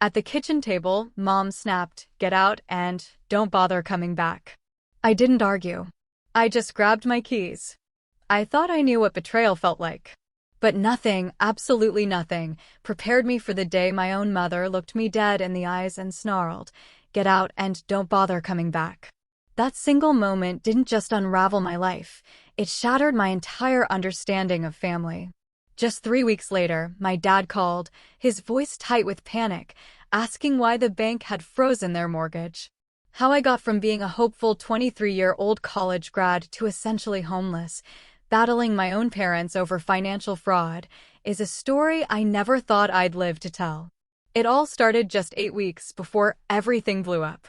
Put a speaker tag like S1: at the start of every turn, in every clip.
S1: At the kitchen table, Mom snapped, "Get out and don't bother coming back." I didn't argue. I just grabbed my keys. I thought I knew what betrayal felt like. But nothing, absolutely nothing, prepared me for the day my own mother looked me dead in the eyes and snarled, "Get out and don't bother coming back." That single moment didn't just unravel my life, it shattered my entire understanding of family. Just 3 weeks later, my dad called, his voice tight with panic, asking why the bank had frozen their mortgage. How I got from being a hopeful 23-year-old college grad to essentially homeless, battling my own parents over financial fraud, is a story I never thought I'd live to tell. It all started just 8 weeks before everything blew up.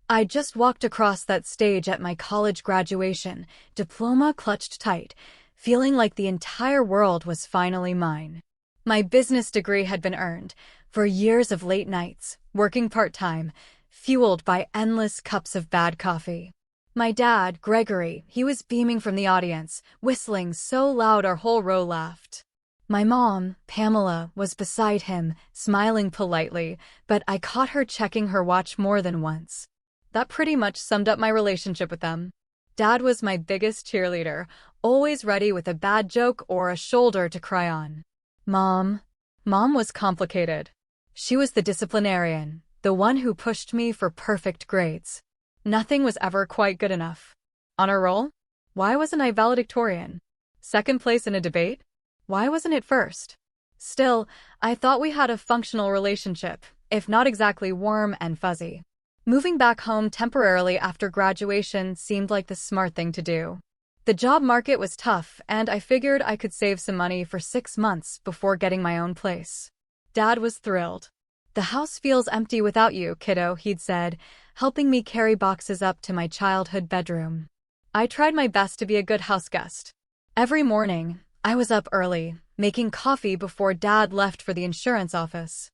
S1: I just walked across that stage at my college graduation, diploma clutched tight, feeling like the entire world was finally mine. My business degree had been earned, for years of late nights, working part-time, fueled by endless cups of bad coffee. My dad, Gregory, he was beaming from the audience, whistling so loud our whole row laughed. My mom, Pamela, was beside him, smiling politely, but I caught her checking her watch more than once. That pretty much summed up my relationship with them. Dad was my biggest cheerleader, always ready with a bad joke or a shoulder to cry on. Mom was complicated. She was the disciplinarian, the one who pushed me for perfect grades. Nothing was ever quite good enough. Honor roll? Why wasn't I valedictorian? Second place in a debate? Why wasn't it first? Still, I thought we had a functional relationship, if not exactly warm and fuzzy. Moving back home temporarily after graduation seemed like the smart thing to do. The job market was tough, and I figured I could save some money for 6 months before getting my own place. Dad was thrilled. "The house feels empty without you, kiddo," he'd said, helping me carry boxes up to my childhood bedroom. I tried my best to be a good houseguest. Every morning, I was up early, making coffee before Dad left for the insurance office.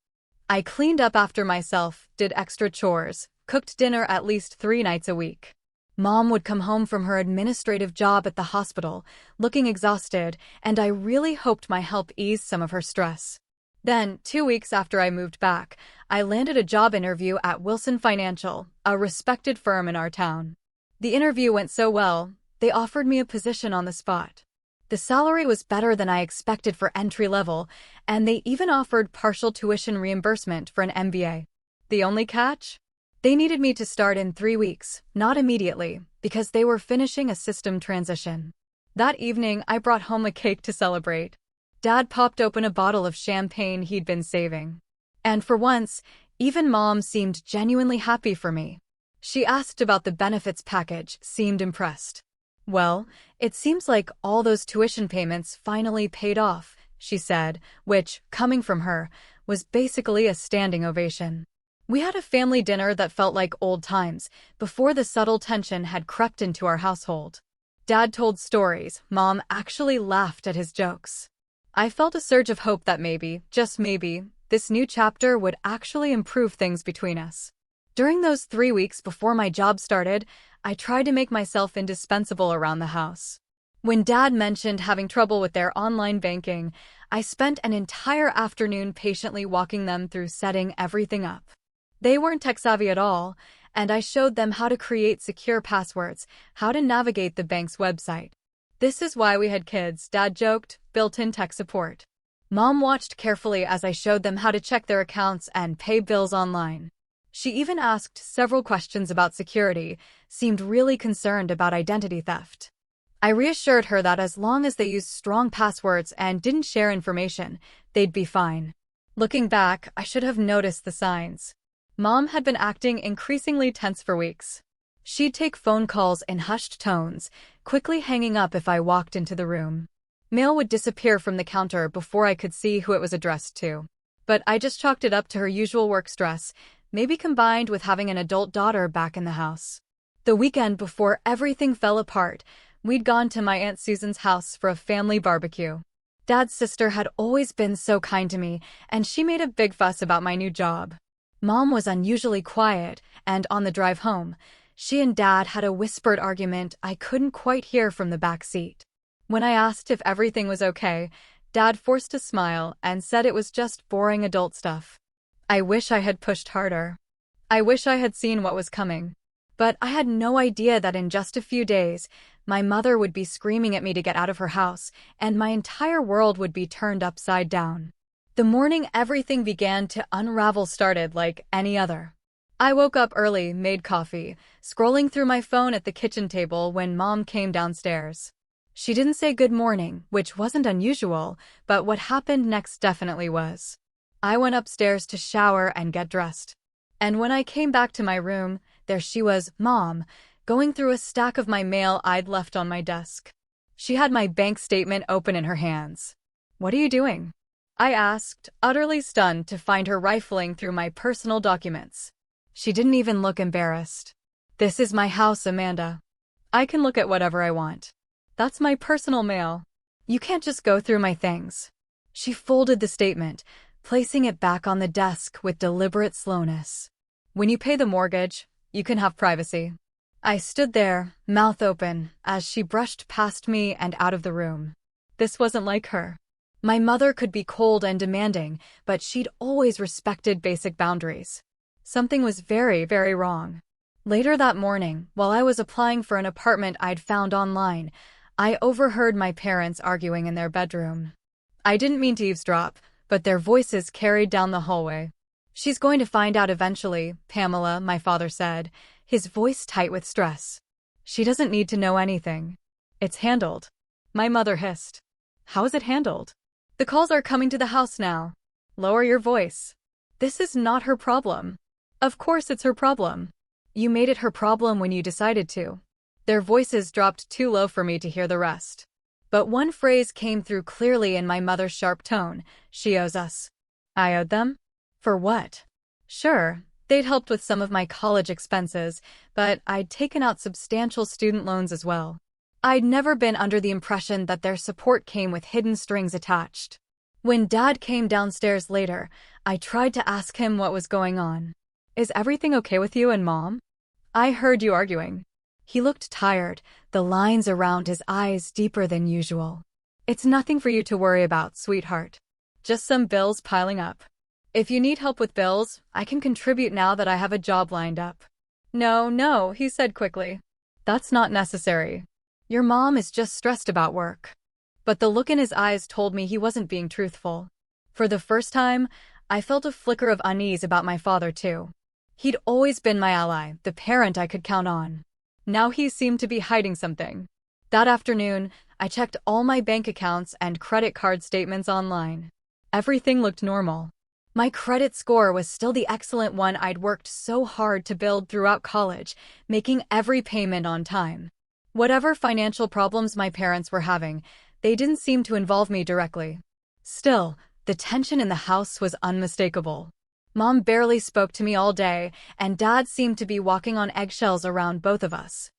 S1: I cleaned up after myself, did extra chores, cooked dinner at least 3 nights a week. Mom would come home from her administrative job at the hospital, looking exhausted, and I really hoped my help eased some of her stress. Then, 2 weeks after I moved back, I landed a job interview at Wilson Financial, a respected firm in our town. The interview went so well, they offered me a position on the spot. The salary was better than I expected for entry level, and they even offered partial tuition reimbursement for an MBA. The only catch? They needed me to start in 3 weeks, not immediately, because they were finishing a system transition. That evening, I brought home a cake to celebrate. Dad popped open a bottle of champagne he'd been saving. And for once, even Mom seemed genuinely happy for me. She asked about the benefits package, seemed impressed. "Well, it seems like all those tuition payments finally paid off," she said, which, coming from her, was basically a standing ovation. We had a family dinner that felt like old times, before the subtle tension had crept into our household. Dad told stories, Mom actually laughed at his jokes. I felt a surge of hope that maybe, just maybe, this new chapter would actually improve things between us. During those 3 weeks before my job started, I tried to make myself indispensable around the house. When Dad mentioned having trouble with their online banking, I spent an entire afternoon patiently walking them through setting everything up. They weren't tech-savvy at all, and I showed them how to create secure passwords, how to navigate the bank's website. "This is why we had kids," Dad joked, built-in tech support. Mom watched carefully as I showed them how to check their accounts and pay bills online. She even asked several questions about security, seemed really concerned about identity theft. I reassured her that as long as they used strong passwords and didn't share information, they'd be fine. Looking back, I should have noticed the signs. Mom had been acting increasingly tense for weeks. She'd take phone calls in hushed tones, quickly hanging up if I walked into the room. Mail would disappear from the counter before I could see who it was addressed to. But I just chalked it up to her usual work stress, maybe combined with having an adult daughter back in the house. The weekend before everything fell apart, we'd gone to my Aunt Susan's house for a family barbecue. Dad's sister had always been so kind to me, and she made a big fuss about my new job. Mom was unusually quiet, and on the drive home, she and Dad had a whispered argument I couldn't quite hear from the back seat. When I asked if everything was okay, Dad forced a smile and said it was just boring adult stuff. I wish I had pushed harder. I wish I had seen what was coming. But I had no idea that in just a few days, my mother would be screaming at me to get out of her house, and my entire world would be turned upside down. The morning everything began to unravel started like any other. I woke up early, made coffee, scrolling through my phone at the kitchen table when Mom came downstairs. She didn't say good morning, which wasn't unusual, but what happened next definitely was. I went upstairs to shower and get dressed. And when I came back to my room, there she was, Mom, going through a stack of my mail I'd left on my desk. She had my bank statement open in her hands. "What are you doing?" I asked, utterly stunned to find her rifling through my personal documents. She didn't even look embarrassed. "This is my house, Amanda. I can look at whatever I want. That's my personal mail. You can't just go through my things." She folded the statement, placing it back on the desk with deliberate slowness. "When you pay the mortgage, you can have privacy." I stood there, mouth open, as she brushed past me and out of the room. This wasn't like her. My mother could be cold and demanding, but she'd always respected basic boundaries. Something was very, very wrong. Later that morning, while I was applying for an apartment I'd found online, I overheard my parents arguing in their bedroom. I didn't mean to eavesdrop, but their voices carried down the hallway. "She's going to find out eventually, Pamela," my father said, his voice tight with stress. "She doesn't need to know anything. It's handled." My mother hissed. "How is it handled?" "The calls are coming to the house now." "Lower your voice. This is not her problem." "Of course it's her problem. You made it her problem when you decided to." Their voices dropped too low for me to hear the rest. But one phrase came through clearly in my mother's sharp tone. "She owes us." I owed them? For what? Sure, they'd helped with some of my college expenses, but I'd taken out substantial student loans as well. I'd never been under the impression that their support came with hidden strings attached. When Dad came downstairs later, I tried to ask him what was going on. "Is everything okay with you and Mom? I heard you arguing." He looked tired, the lines around his eyes deeper than usual. "It's nothing for you to worry about, sweetheart. Just some bills piling up. If you need help with bills, I can contribute now that I have a job lined up." No, he said quickly. "That's not necessary. Your mom is just stressed about work." But the look in his eyes told me he wasn't being truthful. For the first time, I felt a flicker of unease about my father too. He'd always been my ally, the parent I could count on. Now he seemed to be hiding something. That afternoon, I checked all my bank accounts and credit card statements online. Everything looked normal. My credit score was still the excellent one I'd worked so hard to build throughout college, making every payment on time. Whatever financial problems my parents were having, they didn't seem to involve me directly. Still, the tension in the house was unmistakable. Mom barely spoke to me all day, and Dad seemed to be walking on eggshells around both of us.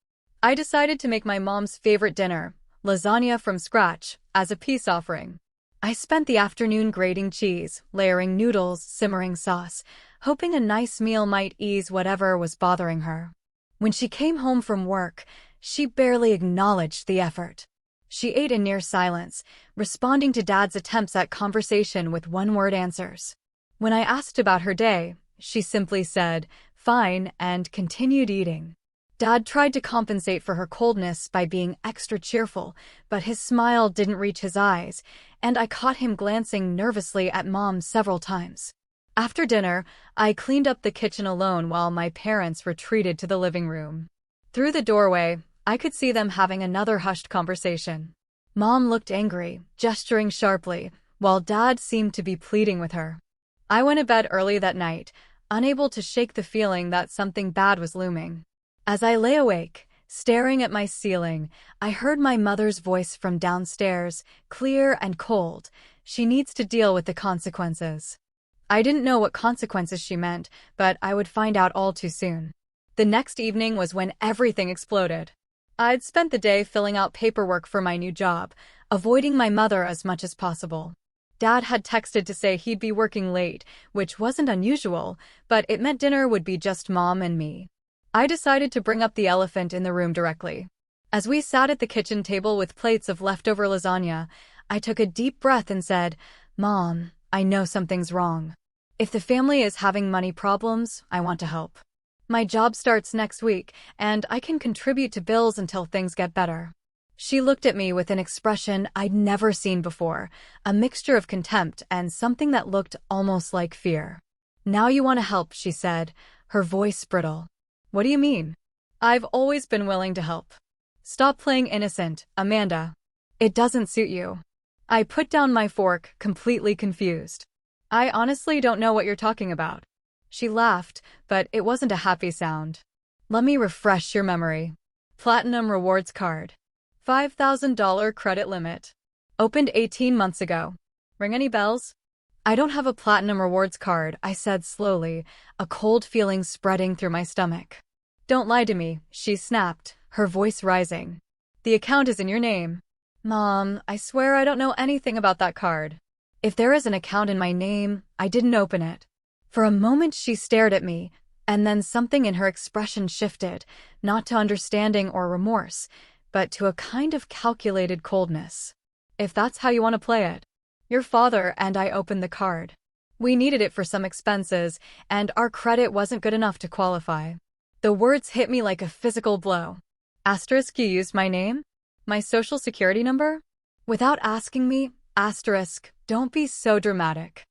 S1: I decided to make my mom's favorite dinner, lasagna from scratch, as a peace offering. I spent the afternoon grating cheese, layering noodles, simmering sauce, hoping a nice meal might ease whatever was bothering her. When she came home from work, she barely acknowledged the effort. She ate in near silence, responding to Dad's attempts at conversation with one-word answers. When I asked about her day, she simply said, "Fine," and continued eating. Dad tried to compensate for her coldness by being extra cheerful, but his smile didn't reach his eyes, and I caught him glancing nervously at Mom several times. After dinner, I cleaned up the kitchen alone while my parents retreated to the living room. Through the doorway, I could see them having another hushed conversation. Mom looked angry, gesturing sharply, while Dad seemed to be pleading with her. I went to bed early that night, unable to shake the feeling that something bad was looming. As I lay awake, staring at my ceiling, I heard my mother's voice from downstairs, clear and cold. "She needs to deal with the consequences." I didn't know what consequences she meant, but I would find out all too soon. The next evening was when everything exploded. I'd spent the day filling out paperwork for my new job, avoiding my mother as much as possible. Dad had texted to say he'd be working late, which wasn't unusual, but it meant dinner would be just Mom and me. I decided to bring up the elephant in the room directly. As we sat at the kitchen table with plates of leftover lasagna, I took a deep breath and said, "Mom, I know something's wrong." If the family is having money problems, I want to help. My job starts next week, and I can contribute to bills until things get better. She looked at me with an expression I'd never seen before, a mixture of contempt and something that looked almost like fear. Now you want to help, she said, her voice brittle. What do you mean? I've always been willing to help. Stop playing innocent, Amanda. It doesn't suit you. I put down my fork, completely confused. I honestly don't know what you're talking about. She laughed, but it wasn't a happy sound. Let me refresh your memory. Platinum rewards card. $5,000 credit limit. Opened 18 months ago. Ring any bells? I don't have a platinum rewards card, I said slowly, a cold feeling spreading through my stomach. Don't lie to me, she snapped, her voice rising. The account is in your name. Mom, I swear I don't know anything about that card. If there is an account in my name, I didn't open it. For a moment she stared at me, and then something in her expression shifted, not to understanding or remorse, but to a kind of calculated coldness. If that's how you want to play it. Your father and I opened the card. We needed it for some expenses, and our credit wasn't good enough to qualify. The words hit me like a physical blow. Asterisk, you used my name? My social security number? Without asking me, asterisk, don't be so dramatic.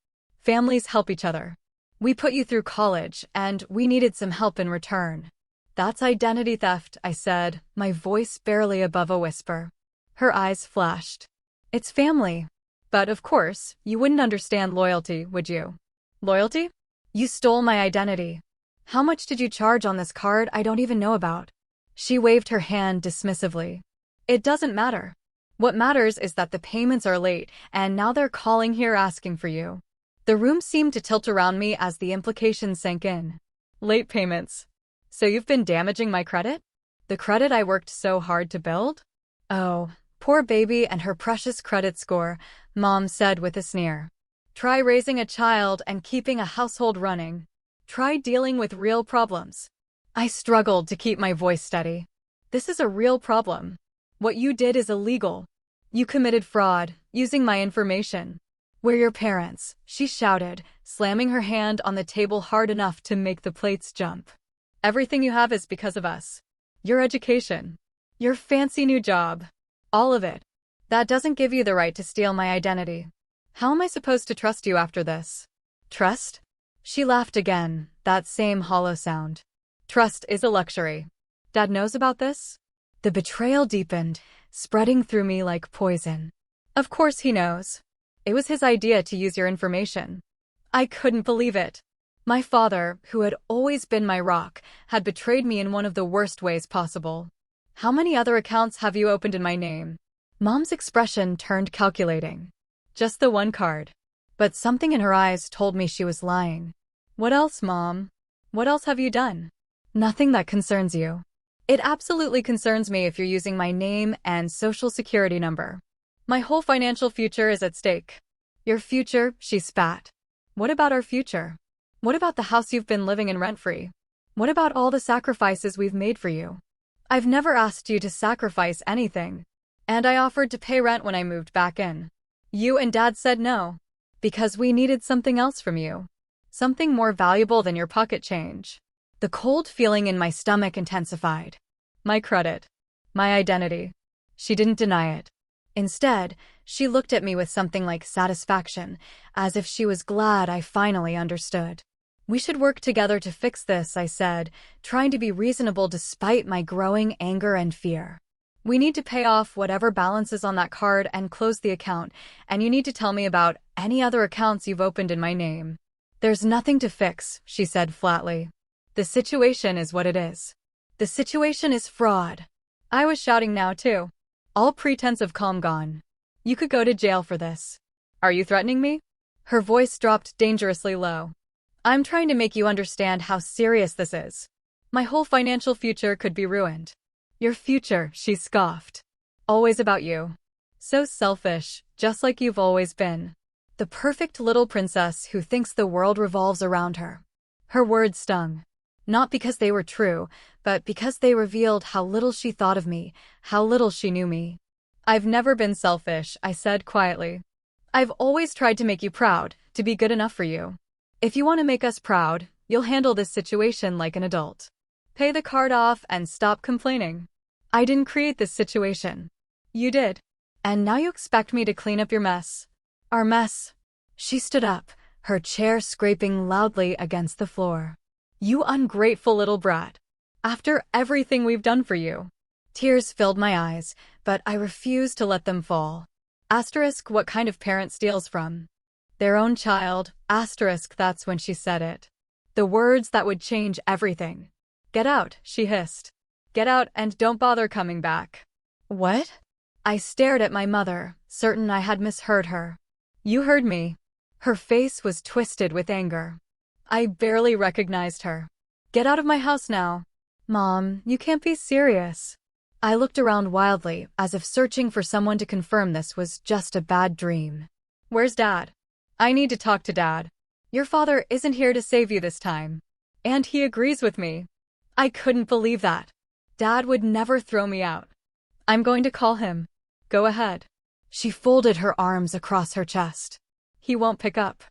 S1: Families help each other. We put you through college, and we needed some help in return. That's identity theft, I said, my voice barely above a whisper. Her eyes flashed. It's family. But of course, you wouldn't understand loyalty, would you? Loyalty? You stole my identity. How much did you charge on this card I don't even know about? She waved her hand dismissively. It doesn't matter. What matters is that the payments are late, and now they're calling here asking for you. The room seemed to tilt around me as the implications sank in. Late payments. So you've been damaging my credit? The credit I worked so hard to build? Oh, poor baby and her precious credit score, Mom said with a sneer. Try raising a child and keeping a household running. Try dealing with real problems. I struggled to keep my voice steady. This is a real problem. What you did is illegal. You committed fraud, using my information. We're your parents, she shouted, slamming her hand on the table hard enough to make the plates jump. Everything you have is because of us. Your education. Your fancy new job. All of it. That doesn't give you the right to steal my identity. How am I supposed to trust you after this? Trust? She laughed again, that same hollow sound. Trust is a luxury. Dad knows about this? The betrayal deepened, spreading through me like poison. Of course he knows. It was his idea to use your information. I couldn't believe it. My father, who had always been my rock, had betrayed me in one of the worst ways possible. How many other accounts have you opened in my name? Mom's expression turned calculating. Just the one card. But something in her eyes told me she was lying. What else, Mom? What else have you done? Nothing that concerns you. It absolutely concerns me if you're using my name and social security number. My whole financial future is at stake. Your future, she spat. What about our future? What about the house you've been living in rent-free? What about all the sacrifices we've made for you? I've never asked you to sacrifice anything. And I offered to pay rent when I moved back in. You and Dad said no. Because we needed something else from you. Something more valuable than your pocket change. The cold feeling in my stomach intensified. My credit. My identity. She didn't deny it. Instead, she looked at me with something like satisfaction, as if she was glad I finally understood. We should work together to fix this, I said, trying to be reasonable despite my growing anger and fear. We need to pay off whatever balance is on that card and close the account, and you need to tell me about any other accounts you've opened in my name. There's nothing to fix, she said flatly. The situation is what it is. The situation is fraud. I was shouting now too. All pretense of calm gone. You could go to jail for this. Are you threatening me? Her voice dropped dangerously low. I'm trying to make you understand how serious this is. My whole financial future could be ruined. Your future, she scoffed. Always about you. So selfish, just like you've always been. The perfect little princess who thinks the world revolves around her. Her words stung. Not because they were true, but because they revealed how little she thought of me, how little she knew me. I've never been selfish, I said quietly. I've always tried to make you proud, to be good enough for you. If you want to make us proud, you'll handle this situation like an adult. Pay the card off and stop complaining. I didn't create this situation. You did. And now you expect me to clean up your mess. Our mess. She stood up, her chair scraping loudly against the floor. You ungrateful little brat. After everything we've done for you. Tears filled my eyes, but I refused to let them fall. Asterisk, what kind of parent steals from their own child? Asterisk, that's when she said it. The words that would change everything. Get out, she hissed. Get out and don't bother coming back. What? I stared at my mother, certain I had misheard her. You heard me. Her face was twisted with anger. I barely recognized her. Get out of my house now. Mom, you can't be serious. I looked around wildly, as if searching for someone to confirm this was just a bad dream. Where's Dad? I need to talk to Dad. Your father isn't here to save you this time. And he agrees with me. I couldn't believe that. Dad would never throw me out. I'm going to call him. Go ahead. She folded her arms across her chest. He won't pick up.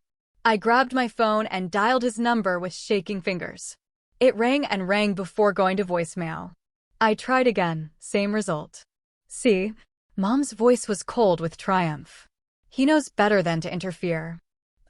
S1: I grabbed my phone and dialed his number with shaking fingers. It rang and rang before going to voicemail. I tried again, same result. See? Mom's voice was cold with triumph. He knows better than to interfere.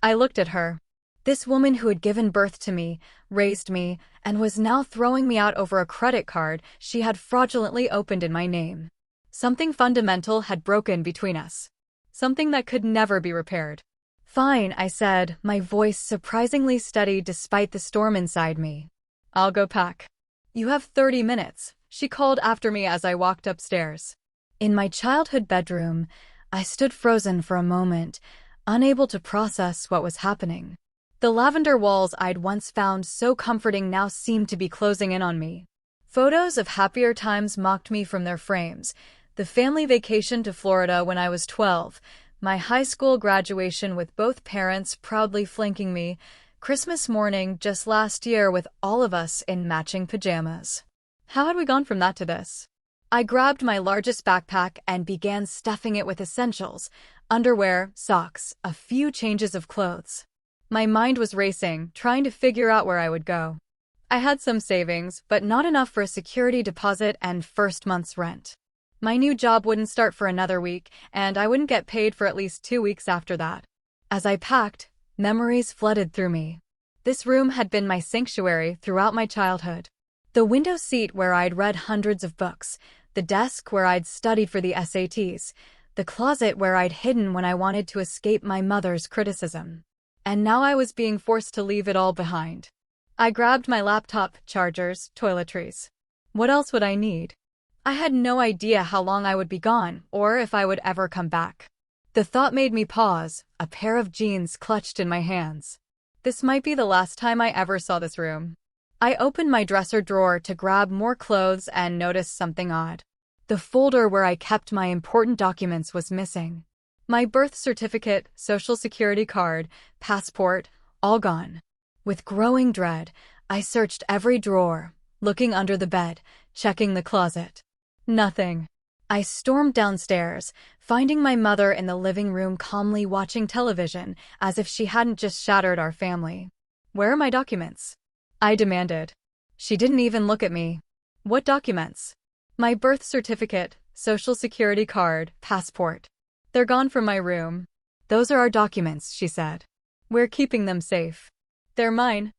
S1: I looked at her. This woman who had given birth to me, raised me, and was now throwing me out over a credit card she had fraudulently opened in my name. Something fundamental had broken between us. Something that could never be repaired. Fine, I said, my voice surprisingly steady despite the storm inside me. I'll go pack. You have 30 minutes, she called after me as I walked upstairs. In my childhood bedroom, I stood frozen for a moment, unable to process what was happening. The lavender walls I'd once found so comforting now seemed to be closing in on me. Photos of happier times mocked me from their frames. The family vacation to Florida when I was 12, my high school graduation with both parents proudly flanking me, Christmas morning just last year with all of us in matching pajamas. How had we gone from that to this? I grabbed my largest backpack and began stuffing it with essentials, underwear, socks, a few changes of clothes. My mind was racing, trying to figure out where I would go. I had some savings, but not enough for a security deposit and first month's rent. My new job wouldn't start for another week, and I wouldn't get paid for at least 2 weeks after that. As I packed, memories flooded through me. This room had been my sanctuary throughout my childhood. The window seat where I'd read hundreds of books, the desk where I'd studied for the SATs, the closet where I'd hidden when I wanted to escape my mother's criticism. And now I was being forced to leave it all behind. I grabbed my laptop, chargers, toiletries. What else would I need? I had no idea how long I would be gone, or if I would ever come back. The thought made me pause, a pair of jeans clutched in my hands. This might be the last time I ever saw this room. I opened my dresser drawer to grab more clothes and noticed something odd. The folder where I kept my important documents was missing. My birth certificate, social security card, passport, all gone. With growing dread, I searched every drawer, looking under the bed, checking the closet. Nothing. I stormed downstairs, finding my mother in the living room calmly watching television, as if she hadn't just shattered our family. Where are my documents? I demanded. She didn't even look at me. What documents? My birth certificate, social security card, passport. They're gone from my room. Those are our documents, she said. We're keeping them safe. They're mine.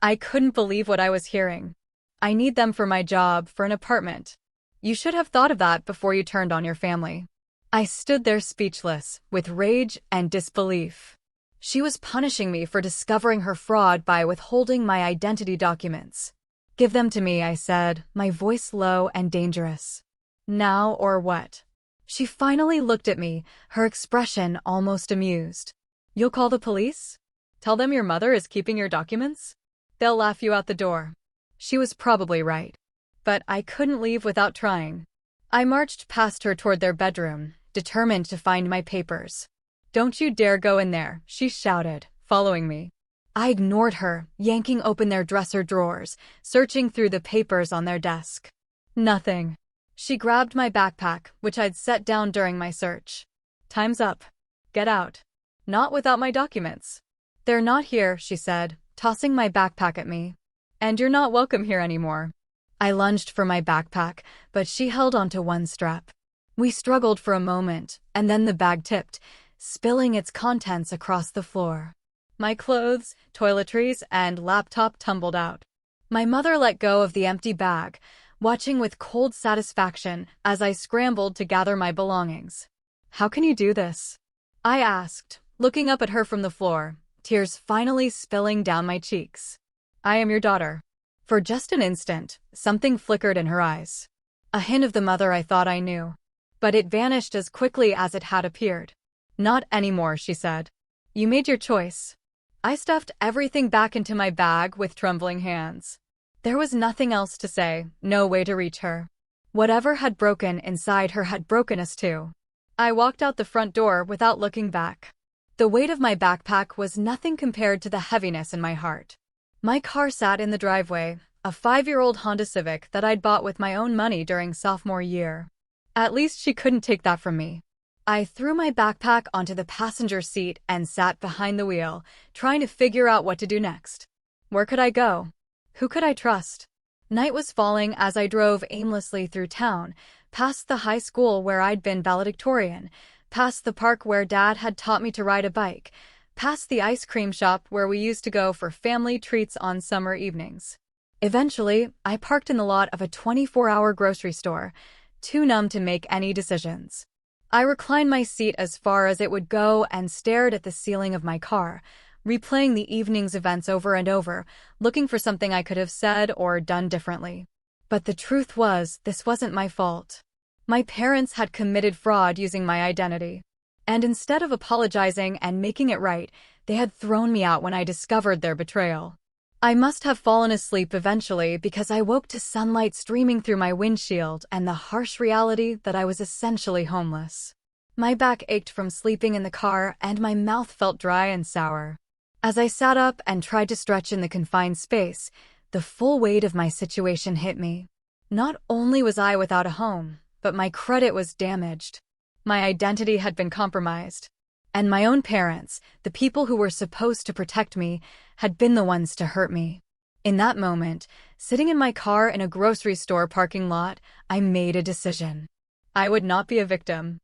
S1: I couldn't believe what I was hearing. I need them for my job, for an apartment. You should have thought of that before you turned on your family. I stood there speechless, with rage and disbelief. She was punishing me for discovering her fraud by withholding my identity documents. Give them to me, I said, my voice low and dangerous. Now or what? She finally looked at me, her expression almost amused. You'll call the police? Tell them your mother is keeping your documents? They'll laugh you out the door. She was probably right. But I couldn't leave without trying. I marched past her toward their bedroom, determined to find my papers. Don't you dare go in there, she shouted, following me. I ignored her, yanking open their dresser drawers, searching through the papers on their desk. Nothing. She grabbed my backpack, which I'd set down during my search. Time's up. Get out. Not without my documents. They're not here, she said, tossing my backpack at me. "And you're not welcome here anymore." I lunged for my backpack, but she held onto one strap. We struggled for a moment, and then the bag tipped, spilling its contents across the floor. My clothes, toiletries, and laptop tumbled out. My mother let go of the empty bag, watching with cold satisfaction as I scrambled to gather my belongings. "How can you do this?" I asked, looking up at her from the floor, tears finally spilling down my cheeks. "I am your daughter." For just an instant, something flickered in her eyes. A hint of the mother I thought I knew. But it vanished as quickly as it had appeared. "Not anymore," she said. "You made your choice." I stuffed everything back into my bag with trembling hands. There was nothing else to say, no way to reach her. Whatever had broken inside her had broken us too. I walked out the front door without looking back. The weight of my backpack was nothing compared to the heaviness in my heart. My car sat in the driveway, a 5-year-old Honda Civic that I'd bought with my own money during sophomore year. At least she couldn't take that from me. I threw my backpack onto the passenger seat and sat behind the wheel, trying to figure out what to do next. Where could I go? Who could I trust? Night was falling as I drove aimlessly through town, past the high school where I'd been valedictorian, past the park where Dad had taught me to ride a bike, past the ice cream shop where we used to go for family treats on summer evenings. Eventually, I parked in the lot of a 24-hour grocery store, too numb to make any decisions. I reclined my seat as far as it would go and stared at the ceiling of my car, replaying the evening's events over and over, looking for something I could have said or done differently. But the truth was, this wasn't my fault. My parents had committed fraud using my identity. And instead of apologizing and making it right, they had thrown me out when I discovered their betrayal. I must have fallen asleep eventually because I woke to sunlight streaming through my windshield and the harsh reality that I was essentially homeless. My back ached from sleeping in the car and my mouth felt dry and sour. As I sat up and tried to stretch in the confined space, the full weight of my situation hit me. Not only was I without a home, but my credit was damaged. My identity had been compromised. And my own parents, the people who were supposed to protect me, had been the ones to hurt me. In that moment, sitting in my car in a grocery store parking lot, I made a decision. I would not be a victim.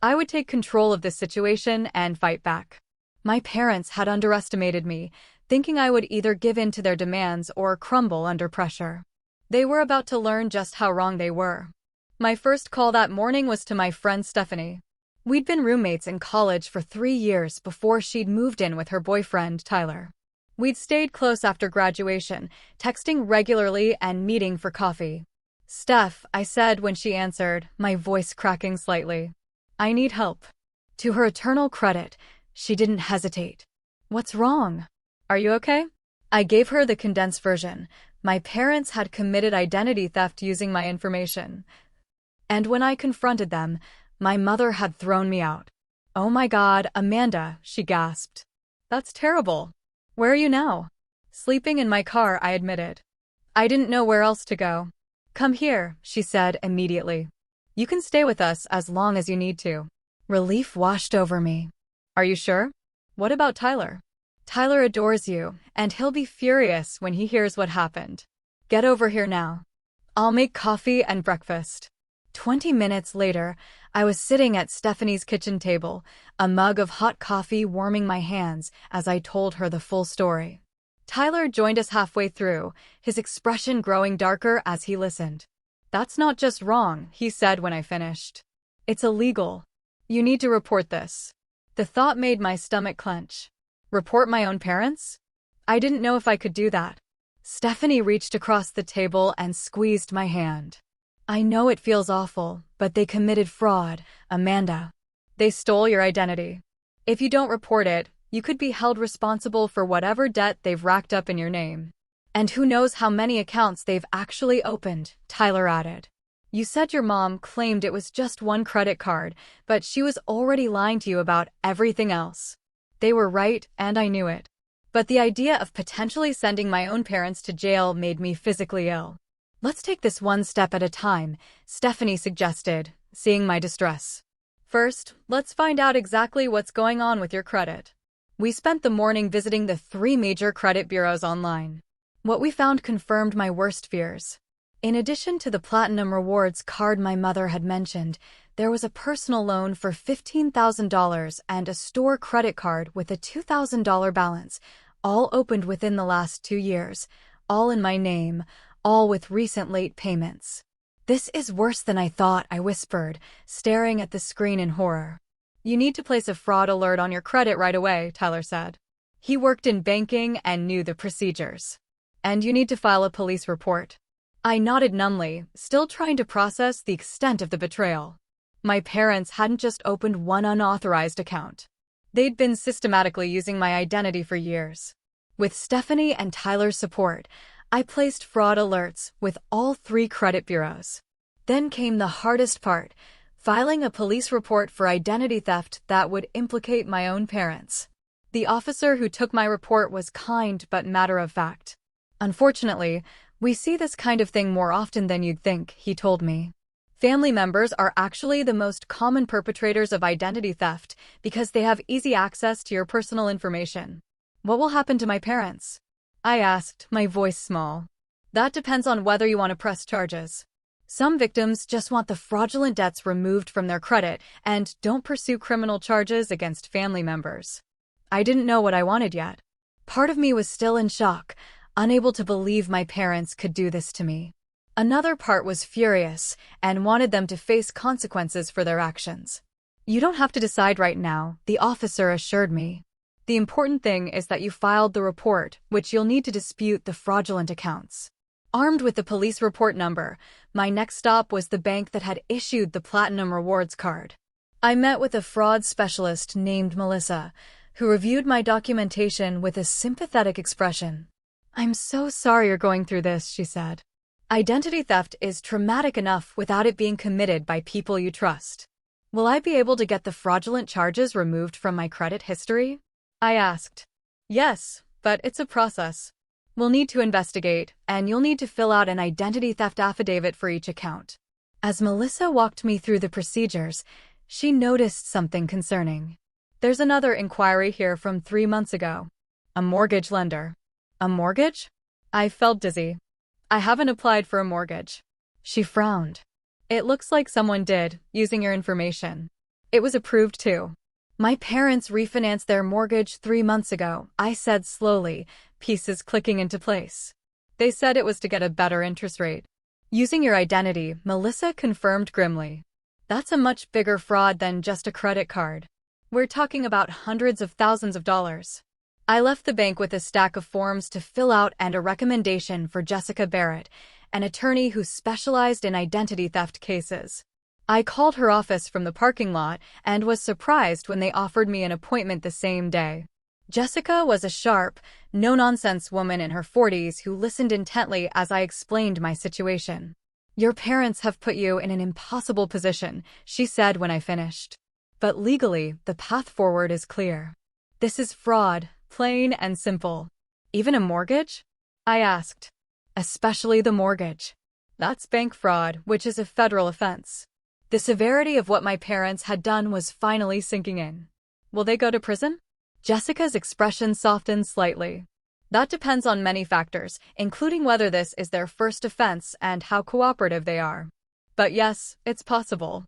S1: I would take control of this situation and fight back. My parents had underestimated me, thinking I would either give in to their demands or crumble under pressure. They were about to learn just how wrong they were. My first call that morning was to my friend Stephanie. We'd been roommates in college for 3 years before she'd moved in with her boyfriend, Tyler. We'd stayed close after graduation, texting regularly and meeting for coffee. "Steph," I said when she answered, my voice cracking slightly. "I need help." To her eternal credit, she didn't hesitate. "What's wrong? Are you okay?" I gave her the condensed version. My parents had committed identity theft using my information. And when I confronted them, my mother had thrown me out. "Oh my God, Amanda," she gasped. "That's terrible. Where are you now?" "Sleeping in my car," I admitted. I didn't know where else to go. "Come here," she said immediately. "You can stay with us as long as you need to." Relief washed over me. "Are you sure? What about Tyler?" "Tyler adores you, and he'll be furious when he hears what happened. Get over here now. I'll make coffee and breakfast." 20 minutes later, I was sitting at Stephanie's kitchen table, a mug of hot coffee warming my hands as I told her the full story. Tyler joined us halfway through, his expression growing darker as he listened. "That's not just wrong," he said when I finished. "It's illegal. You need to report this." The thought made my stomach clench. Report my own parents? I didn't know if I could do that. Stephanie reached across the table and squeezed my hand. "I know it feels awful, but they committed fraud, Amanda. They stole your identity. If you don't report it, you could be held responsible for whatever debt they've racked up in your name. And who knows how many accounts they've actually opened," Tyler added. "You said your mom claimed it was just one credit card, but she was already lying to you about everything else." They were right, and I knew it. But the idea of potentially sending my own parents to jail made me physically ill. "Let's take this one step at a time," Stephanie suggested, seeing my distress. "First, let's find out exactly what's going on with your credit." We spent the morning visiting the 3 major credit bureaus online. What we found confirmed my worst fears. In addition to the Platinum Rewards card my mother had mentioned, there was a personal loan for $15,000 and a store credit card with a $2,000 balance, all opened within the last 2 years, all in my name, all with recent late payments. "This is worse than I thought," I whispered, staring at the screen in horror. "You need to place a fraud alert on your credit right away," Tyler said. He worked in banking and knew the procedures. "And you need to file a police report." I nodded numbly, still trying to process the extent of the betrayal. My parents hadn't just opened one unauthorized account. They'd been systematically using my identity for years. With Stephanie and Tyler's support, I placed fraud alerts with all 3 credit bureaus. Then came the hardest part, filing a police report for identity theft that would implicate my own parents. The officer who took my report was kind but matter-of-fact. "Unfortunately, we see this kind of thing more often than you'd think," he told me. "Family members are actually the most common perpetrators of identity theft because they have easy access to your personal information." "What will happen to my parents?" I asked, my voice small. "That depends on whether you want to press charges. Some victims just want the fraudulent debts removed from their credit and don't pursue criminal charges against family members." I didn't know what I wanted yet. Part of me was still in shock, unable to believe my parents could do this to me. Another part was furious and wanted them to face consequences for their actions. "You don't have to decide right now," the officer assured me. "The important thing is that you filed the report, which you'll need to dispute the fraudulent accounts." Armed with the police report number, my next stop was the bank that had issued the Platinum Rewards card. I met with a fraud specialist named Melissa, who reviewed my documentation with a sympathetic expression. "I'm so sorry you're going through this," she said. "Identity theft is traumatic enough without it being committed by people you trust." "Will I be able to get the fraudulent charges removed from my credit history?" I asked. "Yes, but it's a process. We'll need to investigate, and you'll need to fill out an identity theft affidavit for each account." As Melissa walked me through the procedures, she noticed something concerning. "There's another inquiry here from 3 months ago. A mortgage lender." "A mortgage?" I felt dizzy. "I haven't applied for a mortgage." She frowned. "It looks like someone did, using your information. It was approved too." "My parents refinanced their mortgage 3 months ago," I said slowly, pieces clicking into place. "They said it was to get a better interest rate." "Using your identity," Melissa confirmed grimly. "That's a much bigger fraud than just a credit card. We're talking about hundreds of thousands of dollars." I left the bank with a stack of forms to fill out and a recommendation for Jessica Barrett, an attorney who specialized in identity theft cases. I called her office from the parking lot and was surprised when they offered me an appointment the same day. Jessica was a sharp, no-nonsense woman in her 40s who listened intently as I explained my situation. "Your parents have put you in an impossible position," she said when I finished. "But legally, the path forward is clear. This is fraud, plain and simple." "Even a mortgage?" I asked. "Especially the mortgage. That's bank fraud, which is a federal offense." The severity of what my parents had done was finally sinking in. "Will they go to prison?" Jessica's expression softened slightly. "That depends on many factors, including whether this is their first offense and how cooperative they are. But yes, it's possible."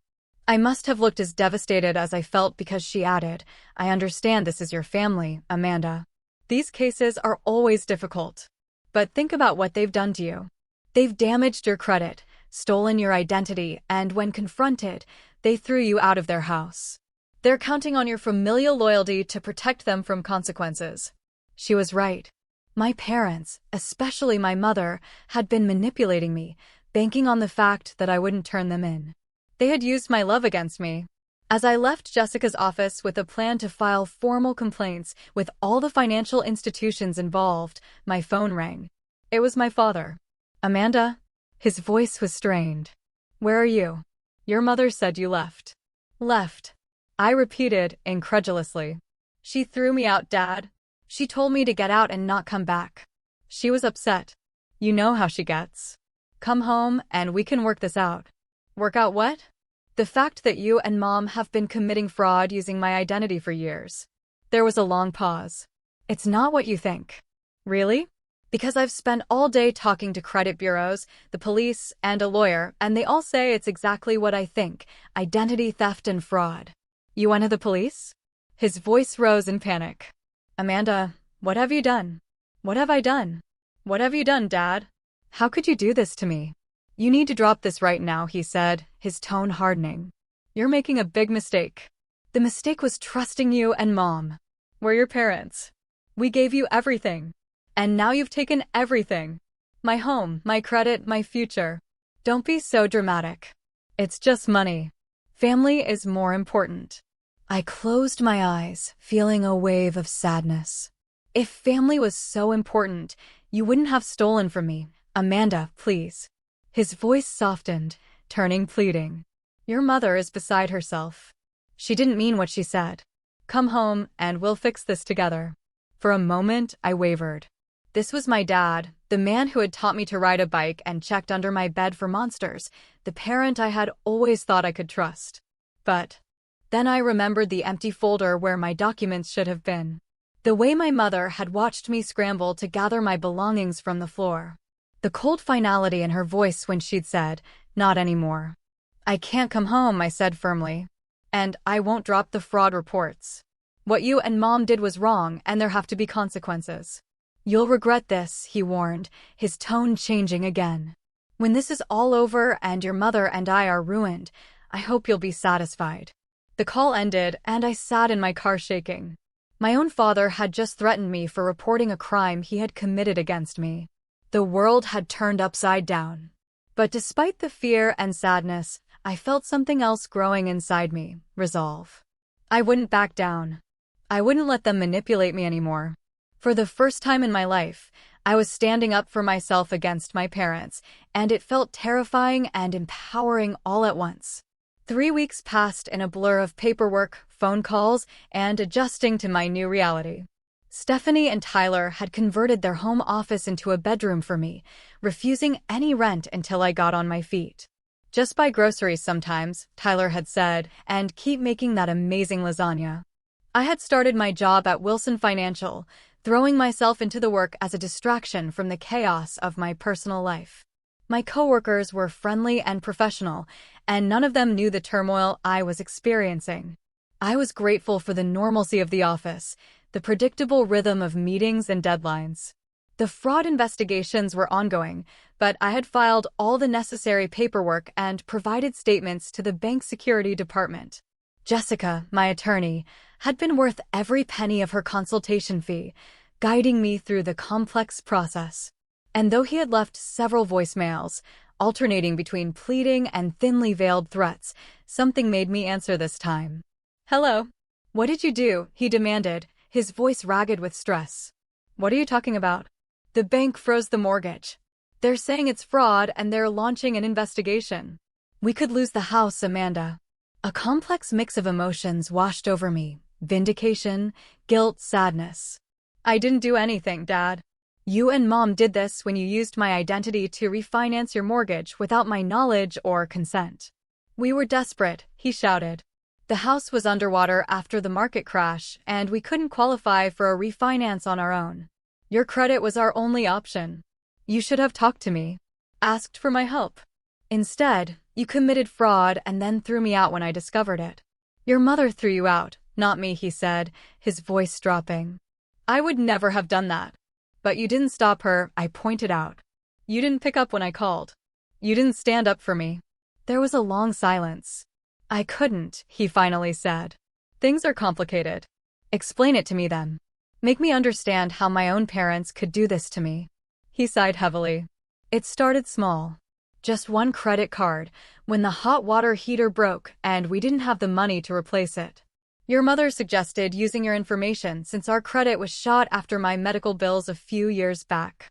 S1: I must have looked as devastated as I felt because she added, "I understand this is your family, Amanda. These cases are always difficult. But think about what they've done to you. They've damaged your credit, stolen your identity, and when confronted, they threw you out of their house. They're counting on your familial loyalty to protect them from consequences." She was right. My parents, especially my mother, had been manipulating me, banking on the fact that I wouldn't turn them in. They had used my love against me. As I left Jessica's office with a plan to file formal complaints with all the financial institutions involved, my phone rang. It was my father. "Amanda?" His voice was strained. "Where are you? Your mother said you left." "Left?" I repeated, incredulously. "She threw me out, Dad. She told me to get out and not come back. She was upset. You know how she gets. Come home and we can work this out." "Work out what?" "The fact that you and Mom have been committing fraud using my identity for years." There was a long pause. It's not what you think. Really? Because I've spent all day talking to credit bureaus, the police, and a lawyer, and they all say it's exactly what I think: identity theft and fraud. You went to the police? His voice rose in panic. Amanda, what have you done? What have I done? What have you done, Dad? How could you do this to me? You need to drop this right now, he said, his tone hardening. You're making a big mistake. The mistake was trusting you and Mom. We're your parents. We gave you everything. And now you've taken everything. My home, my credit, my future. Don't be so dramatic. It's just money. Family is more important. I closed my eyes, feeling a wave of sadness. If family was so important, you wouldn't have stolen from me. Amanda, please. His voice softened, turning pleading. Your mother is beside herself. She didn't mean what she said. Come home, and we'll fix this together. For a moment, I wavered. This was my dad, the man who had taught me to ride a bike and checked under my bed for monsters, the parent I had always thought I could trust. But then I remembered the empty folder where my documents should have been. The way my mother had watched me scramble to gather my belongings from the floor. The cold finality in her voice when she'd said, "Not anymore." I can't come home, I said firmly. And I won't drop the fraud reports. What you and Mom did was wrong, and there have to be consequences. You'll regret this, he warned, his tone changing again. When this is all over and your mother and I are ruined, I hope you'll be satisfied. The call ended, and I sat in my car shaking. My own father had just threatened me for reporting a crime he had committed against me. The world had turned upside down. But despite the fear and sadness, I felt something else growing inside me: resolve. I wouldn't back down. I wouldn't let them manipulate me anymore. For the first time in my life, I was standing up for myself against my parents, and it felt terrifying and empowering all at once. 3 weeks passed in a blur of paperwork, phone calls, and adjusting to my new reality. Stephanie and Tyler had converted their home office into a bedroom for me, refusing any rent until I got on my feet. Just buy groceries sometimes, Tyler had said, and keep making that amazing lasagna. I had started my job at Wilson Financial, throwing myself into the work as a distraction from the chaos of my personal life. My coworkers were friendly and professional, and none of them knew the turmoil I was experiencing. I was grateful for the normalcy of the office, the predictable rhythm of meetings and deadlines. The fraud investigations were ongoing, but I had filed all the necessary paperwork and provided statements to the bank security department. Jessica, my attorney, had been worth every penny of her consultation fee, guiding me through the complex process. And though he had left several voicemails, alternating between pleading and thinly veiled threats, something made me answer this time. Hello. What did you do? He demanded, his voice ragged with stress. What are you talking about? The bank froze the mortgage. They're saying it's fraud and they're launching an investigation. We could lose the house, Amanda. A complex mix of emotions washed over me: vindication, guilt, sadness. I didn't do anything, Dad. You and Mom did this when you used my identity to refinance your mortgage without my knowledge or consent. We were desperate, he shouted. The house was underwater after the market crash, and we couldn't qualify for a refinance on our own. Your credit was our only option. You should have talked to me, asked for my help. Instead, you committed fraud and then threw me out when I discovered it. Your mother threw you out, not me, he said, his voice dropping. I would never have done that. But you didn't stop her, I pointed out. You didn't pick up when I called. You didn't stand up for me. There was a long silence. I couldn't, he finally said. Things are complicated. Explain it to me then. Make me understand how my own parents could do this to me. He sighed heavily. It started small. Just one credit card, when the hot water heater broke and we didn't have the money to replace it. Your mother suggested using your information since our credit was shot after my medical bills a few years back.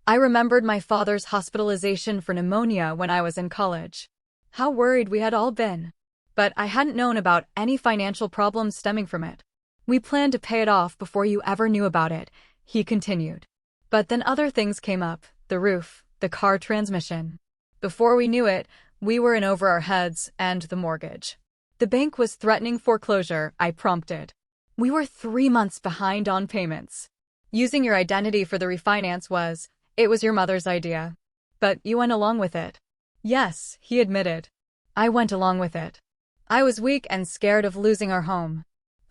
S1: I remembered my father's hospitalization for pneumonia when I was in college. How worried we had all been. But I hadn't known about any financial problems stemming from it. We planned to pay it off before you ever knew about it, he continued. But then other things came up: the roof, the car transmission. Before we knew it, we were in over our heads, and the mortgage. The bank was threatening foreclosure, I prompted. We were 3 months behind on payments. Using your identity for the refinance it was your mother's idea. But you went along with it. Yes, he admitted. I went along with it. I was weak and scared of losing our home.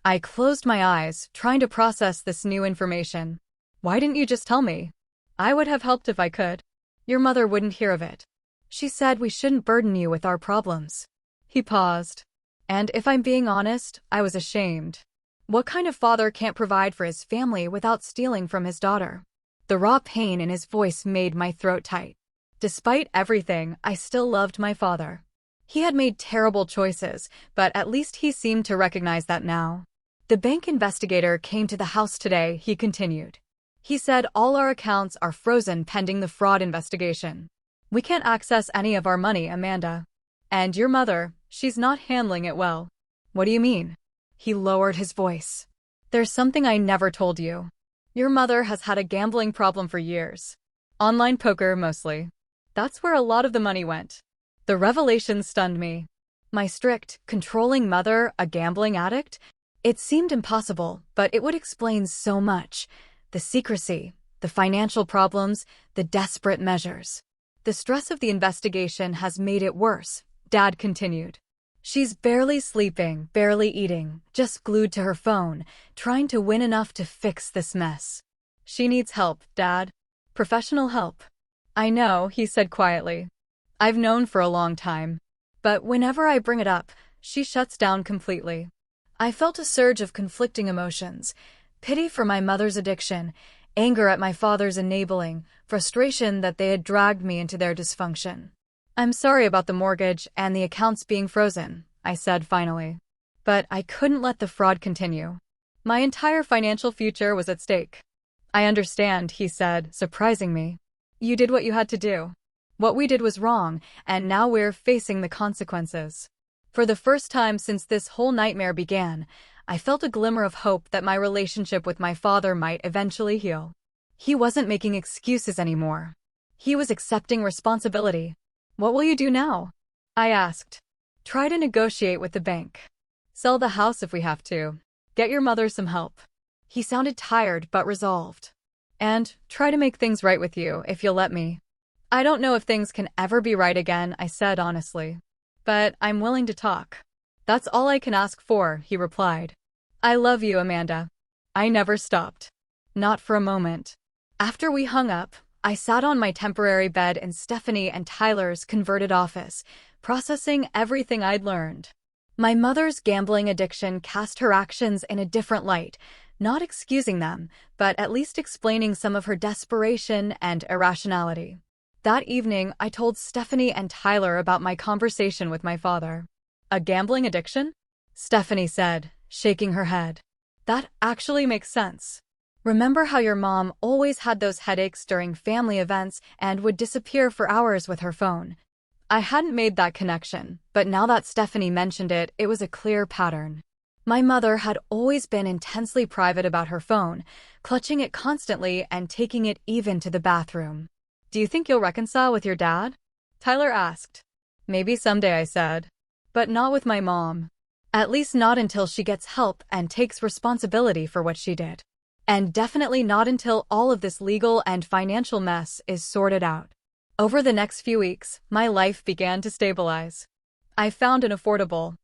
S1: I closed my eyes, trying to process this new information. Why didn't you just tell me? I would have helped if I could. Your mother wouldn't hear of it. She said we shouldn't burden you with our problems. He paused. And if I'm being honest, I was ashamed. What kind of father can't provide for his family without stealing from his daughter? The raw pain in his voice made my throat tight. Despite everything, I still loved my father. He had made terrible choices, but at least he seemed to recognize that now. The bank investigator came to the house today, he continued. He said all our accounts are frozen pending the fraud investigation. We can't access any of our money, Amanda. And your mother, she's not handling it well. What do you mean? He lowered his voice. There's something I never told you. Your mother has had a gambling problem for years. Online poker, mostly. That's where a lot of the money went. The revelation stunned me. My strict, controlling mother, a gambling addict? It seemed impossible, but it would explain so much. The secrecy, the financial problems, the desperate measures. The stress of the investigation has made it worse, Dad continued. She's barely sleeping, barely eating, just glued to her phone, trying to win enough to fix this mess. She needs help, Dad. Professional help. I know, he said quietly. I've known for a long time. But whenever I bring it up, she shuts down completely. I felt a surge of conflicting emotions. Pity for my mother's addiction, anger at my father's enabling, frustration that they had dragged me into their dysfunction. I'm sorry about the mortgage and the accounts being frozen, I said finally. But I couldn't let the fraud continue. My entire financial future was at stake. I understand, he said, surprising me. You did what you had to do. What we did was wrong, and now we're facing the consequences. For the first time since this whole nightmare began, I felt a glimmer of hope that my relationship with my father might eventually heal. He wasn't making excuses anymore. He was accepting responsibility. What will you do now? I asked. Try to negotiate with the bank. Sell the house if we have to. Get your mother some help. He sounded tired but resolved. And try to make things right with you if you'll let me. I don't know if things can ever be right again, I said honestly. But I'm willing to talk. That's all I can ask for, he replied. I love you, Amanda. I never stopped. Not for a moment. After we hung up, I sat on my temporary bed in Stephanie and Tyler's converted office, processing everything I'd learned. My mother's gambling addiction cast her actions in a different light, not excusing them, but at least explaining some of her desperation and irrationality. That evening, I told Stephanie and Tyler about my conversation with my father. A gambling addiction? Stephanie said, shaking her head. That actually makes sense. Remember how your mom always had those headaches during family events and would disappear for hours with her phone? I hadn't made that connection, but now that Stephanie mentioned it, it was a clear pattern. My mother had always been intensely private about her phone, clutching it constantly and taking it even to the bathroom. Do you think you'll reconcile with your dad? Tyler asked. Maybe someday, I said. But not with my mom. At least not until she gets help and takes responsibility for what she did. And definitely not until all of this legal and financial mess is sorted out. Over the next few weeks, my life began to stabilize. I found an affordable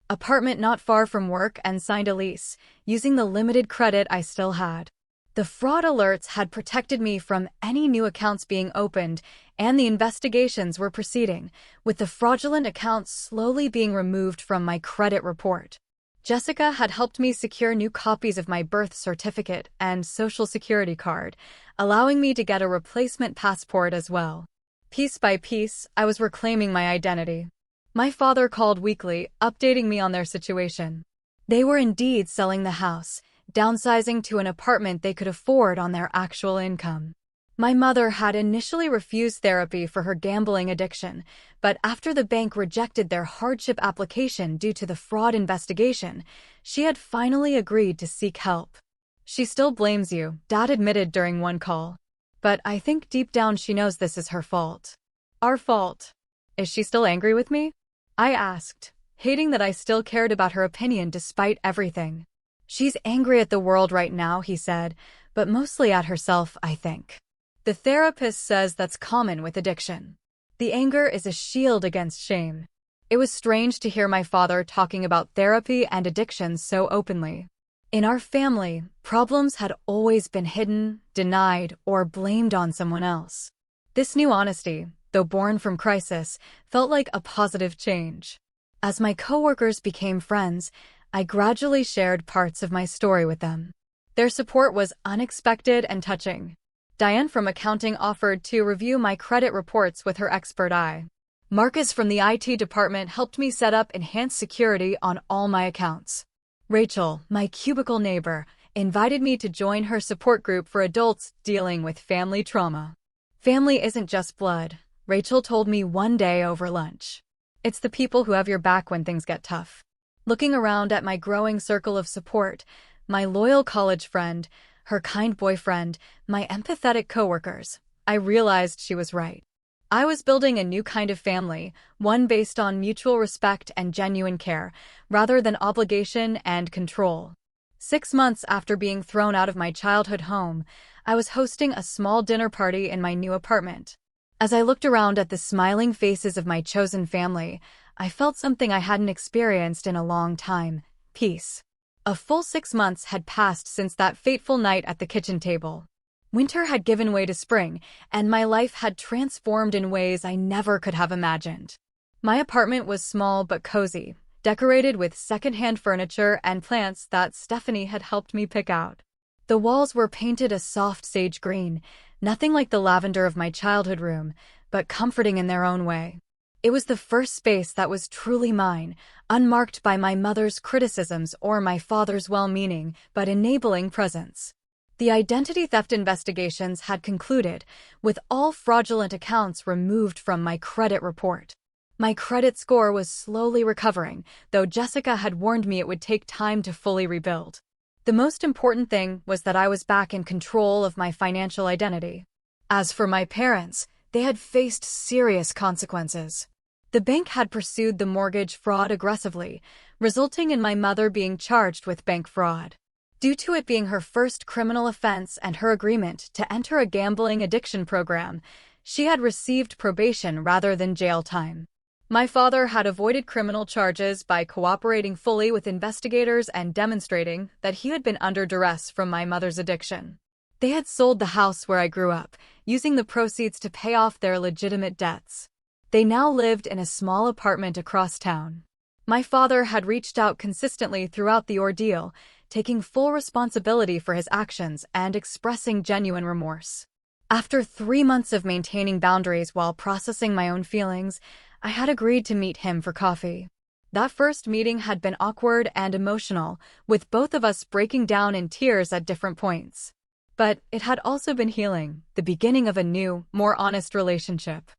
S1: apartment not far from work and signed a lease, using the limited credit I still had. The fraud alerts had protected me from any new accounts being opened, and the investigations were proceeding, with the fraudulent accounts slowly being removed from my credit report. Jessica had helped me secure new copies of my birth certificate and social security card, allowing me to get a replacement passport as well. Piece by piece, I was reclaiming my identity. My father called weekly, updating me on their situation. They were indeed selling the house, downsizing to an apartment they could afford on their actual income. My mother had initially refused therapy for her gambling addiction, but after the bank rejected their hardship application due to the fraud investigation, she had finally agreed to seek help. She still blames you, Dad admitted during one call. But I think deep down she knows this is her fault. Our fault. Is she still angry with me? I asked, hating that I still cared about her opinion despite everything. She's angry at the world right now, he said, but mostly at herself, I think. The therapist says that's common with addiction. The anger is a shield against shame. It was strange to hear my father talking about therapy and addictions so openly. In our family, problems had always been hidden, denied, or blamed on someone else. This new honesty, though born from crisis, felt like a positive change. As my coworkers became friends, I gradually shared parts of my story with them. Their support was unexpected and touching. Diane from accounting offered to review my credit reports with her expert eye. Marcus from the IT department helped me set up enhanced security on all my accounts. Rachel, my cubicle neighbor, invited me to join her support group for adults dealing with family trauma. Family isn't just blood, Rachel told me one day over lunch. It's the people who have your back when things get tough. Looking around at my growing circle of support, my loyal college friend, her kind boyfriend, my empathetic coworkers, I realized she was right. I was building a new kind of family, one based on mutual respect and genuine care, rather than obligation and control. 6 months after being thrown out of my childhood home, I was hosting a small dinner party in my new apartment. As I looked around at the smiling faces of my chosen family, I felt something I hadn't experienced in a long time: peace. A full 6 months had passed since that fateful night at the kitchen table. Winter had given way to spring, and my life had transformed in ways I never could have imagined. My apartment was small but cozy, decorated with secondhand furniture and plants that Stephanie had helped me pick out. The walls were painted a soft sage green, nothing like the lavender of my childhood room, but comforting in their own way. It was the first space that was truly mine, unmarked by my mother's criticisms or my father's well-meaning but enabling presence. The identity theft investigations had concluded, with all fraudulent accounts removed from my credit report. My credit score was slowly recovering, though Jessica had warned me it would take time to fully rebuild. The most important thing was that I was back in control of my financial identity. As for my parents, they had faced serious consequences. The bank had pursued the mortgage fraud aggressively, resulting in my mother being charged with bank fraud. Due to it being her first criminal offense and her agreement to enter a gambling addiction program, she had received probation rather than jail time. My father had avoided criminal charges by cooperating fully with investigators and demonstrating that he had been under duress from my mother's addiction. They had sold the house where I grew up, using the proceeds to pay off their legitimate debts. They now lived in a small apartment across town. My father had reached out consistently throughout the ordeal, taking full responsibility for his actions and expressing genuine remorse. After 3 months of maintaining boundaries while processing my own feelings, I had agreed to meet him for coffee. That first meeting had been awkward and emotional, with both of us breaking down in tears at different points. But it had also been healing, the beginning of a new, more honest relationship.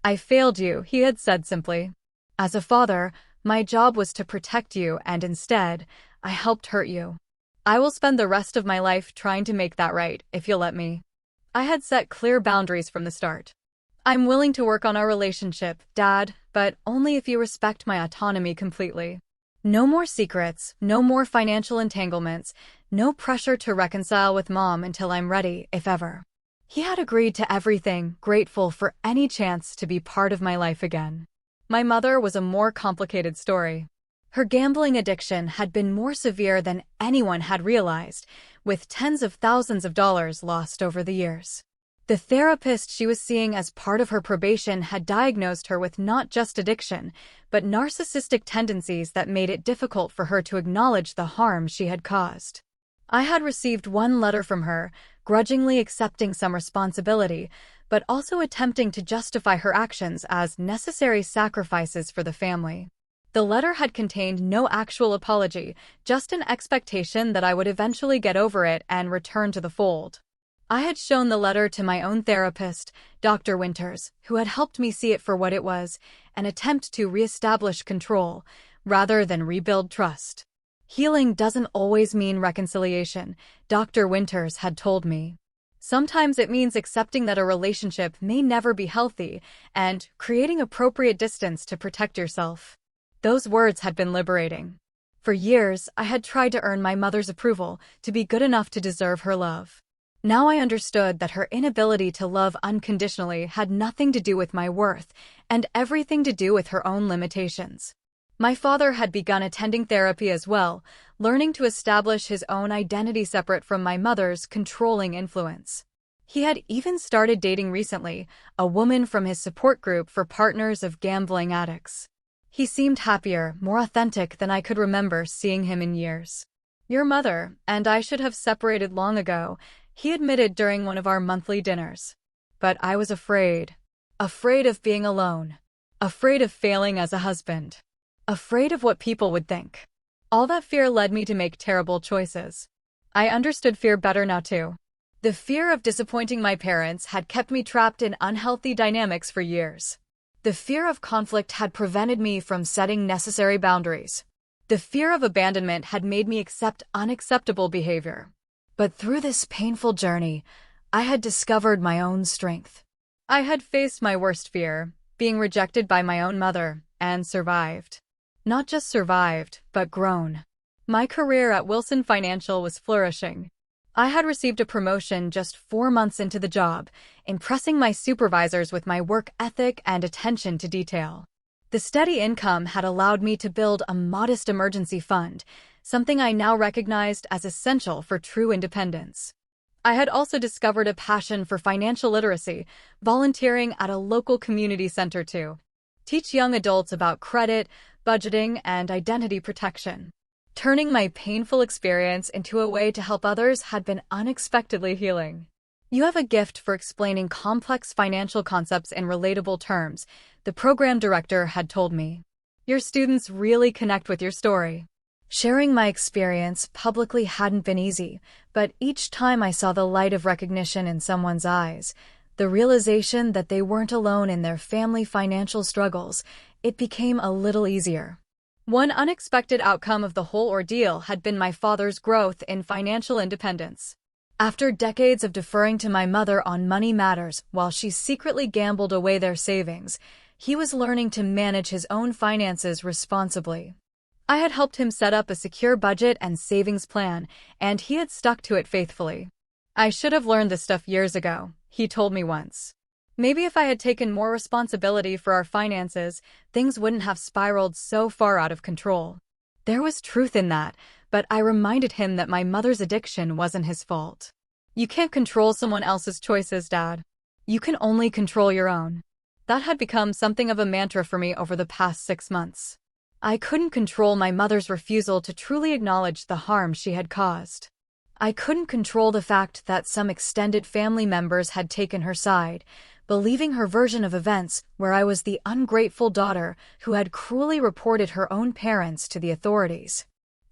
S1: "I failed you," he had said simply. "As a father, my job was to protect you, and instead, I helped hurt you. I will spend the rest of my life trying to make that right, if you'll let me." I had set clear boundaries from the start. "I'm willing to work on our relationship, Dad, but only if you respect my autonomy completely. No more secrets, no more financial entanglements, no pressure to reconcile with Mom until I'm ready, if ever." He had agreed to everything, grateful for any chance to be part of my life again. My mother was a more complicated story. Her gambling addiction had been more severe than anyone had realized, with tens of thousands of dollars lost over the years. The therapist she was seeing as part of her probation had diagnosed her with not just addiction, but narcissistic tendencies that made it difficult for her to acknowledge the harm she had caused. I had received one letter from her, grudgingly accepting some responsibility, but also attempting to justify her actions as necessary sacrifices for the family. The letter had contained no actual apology, just an expectation that I would eventually get over it and return to the fold. I had shown the letter to my own therapist, Dr. Winters, who had helped me see it for what it was, an attempt to reestablish control, rather than rebuild trust. Healing doesn't always mean reconciliation, Dr. Winters had told me. Sometimes it means accepting that a relationship may never be healthy and creating appropriate distance to protect yourself. Those words had been liberating. For years, I had tried to earn my mother's approval, to be good enough to deserve her love. Now I understood that her inability to love unconditionally had nothing to do with my worth, and everything to do with her own limitations. My father had begun attending therapy as well, learning to establish his own identity separate from my mother's controlling influence. He had even started dating recently, a woman from his support group for partners of gambling addicts. He seemed happier, more authentic than I could remember seeing him in years. "Your mother and I should have separated long ago," he admitted during one of our monthly dinners. But I was afraid. Afraid of being alone. Afraid of failing as a husband. Afraid of what people would think. All that fear led me to make terrible choices. I understood fear better now too. The fear of disappointing my parents had kept me trapped in unhealthy dynamics for years. The fear of conflict had prevented me from setting necessary boundaries. The fear of abandonment had made me accept unacceptable behavior. But through this painful journey, I had discovered my own strength. I had faced my worst fear, being rejected by my own mother, and survived. Not just survived, but grown. My career at Wilson Financial was flourishing. I had received a promotion just 4 months into the job, impressing my supervisors with my work ethic and attention to detail. The steady income had allowed me to build a modest emergency fund, something I now recognized as essential for true independence. I had also discovered a passion for financial literacy, volunteering at a local community center to teach young adults about credit, budgeting, and identity protection. Turning my painful experience into a way to help others had been unexpectedly healing. "You have a gift for explaining complex financial concepts in relatable terms," the program director had told me. "Your students really connect with your story." Sharing my experience publicly hadn't been easy, but each time I saw the light of recognition in someone's eyes, the realization that they weren't alone in their family financial struggles, it became a little easier. One unexpected outcome of the whole ordeal had been my father's growth in financial independence. After decades of deferring to my mother on money matters while she secretly gambled away their savings, he was learning to manage his own finances responsibly. I had helped him set up a secure budget and savings plan, and he had stuck to it faithfully. "I should have learned this stuff years ago," he told me once. "Maybe if I had taken more responsibility for our finances, things wouldn't have spiraled so far out of control." There was truth in that, but I reminded him that my mother's addiction wasn't his fault. "You can't control someone else's choices, Dad. You can only control your own." That had become something of a mantra for me over the past 6 months. I couldn't control my mother's refusal to truly acknowledge the harm she had caused. I couldn't control the fact that some extended family members had taken her side, believing her version of events where I was the ungrateful daughter who had cruelly reported her own parents to the authorities.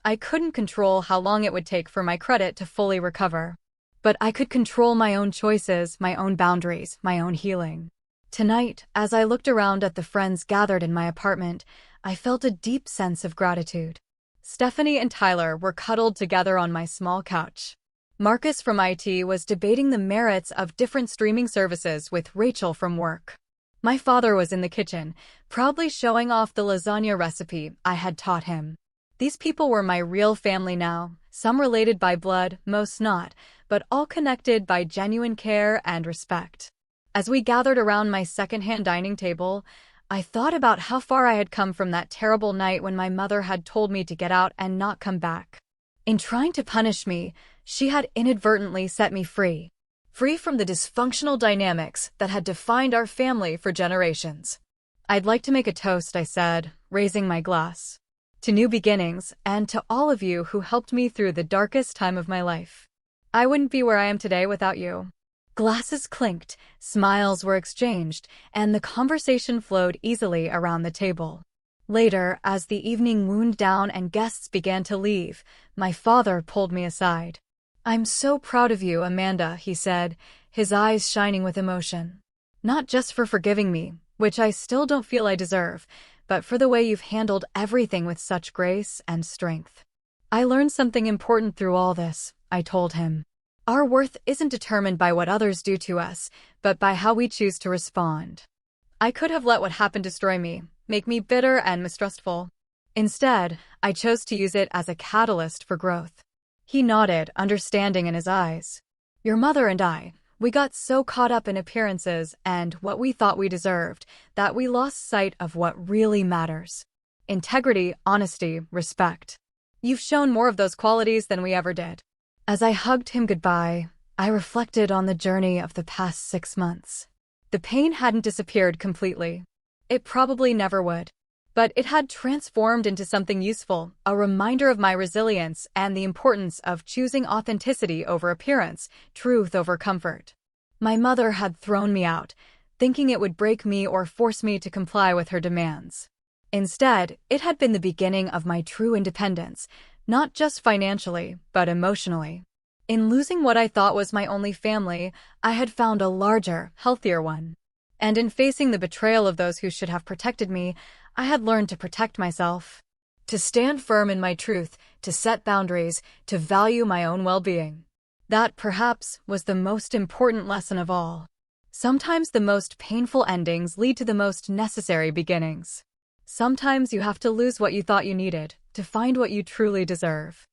S1: I couldn't control how long it would take for my credit to fully recover. But I could control my own choices, my own boundaries, my own healing. Tonight, as I looked around at the friends gathered in my apartment, I felt a deep sense of gratitude. Stephanie and Tyler were cuddled together on my small couch. Marcus from IT was debating the merits of different streaming services with Rachel from work. My father was in the kitchen, proudly showing off the lasagna recipe I had taught him. These people were my real family now, some related by blood, most not, but all connected by genuine care and respect. As we gathered around my secondhand dining table, I thought about how far I had come from that terrible night when my mother had told me to get out and not come back. In trying to punish me, she had inadvertently set me free. Free from the dysfunctional dynamics that had defined our family for generations. "I'd like to make a toast," I said, raising my glass. "To new beginnings, and to all of you who helped me through the darkest time of my life. I wouldn't be where I am today without you." Glasses clinked, smiles were exchanged, and the conversation flowed easily around the table. Later, as the evening wound down and guests began to leave, my father pulled me aside. "I'm so proud of you, Amanda," he said, his eyes shining with emotion. "Not just for forgiving me, which I still don't feel I deserve, but for the way you've handled everything with such grace and strength." "I learned something important through all this," I told him. "Our worth isn't determined by what others do to us, but by how we choose to respond." I could have let what happened destroy me, make me bitter and mistrustful. Instead, I chose to use it as a catalyst for growth. He nodded, understanding in his eyes. Your mother and I, we got so caught up in appearances and what we thought we deserved that we lost sight of what really matters. Integrity, honesty, respect. You've shown more of those qualities than we ever did. As I hugged him goodbye, I reflected on the journey of the past 6 months. The pain hadn't disappeared completely. It probably never would. But it had transformed into something useful, a reminder of my resilience and the importance of choosing authenticity over appearance, truth over comfort. My mother had thrown me out, thinking it would break me or force me to comply with her demands. Instead, it had been the beginning of my true independence, not just financially, but emotionally. In losing what I thought was my only family, I had found a larger, healthier one. And in facing the betrayal of those who should have protected me, I had learned to protect myself, to stand firm in my truth, to set boundaries, to value my own well-being. That, perhaps, was the most important lesson of all. Sometimes the most painful endings lead to the most necessary beginnings. Sometimes you have to lose what you thought you needed to find what you truly deserve.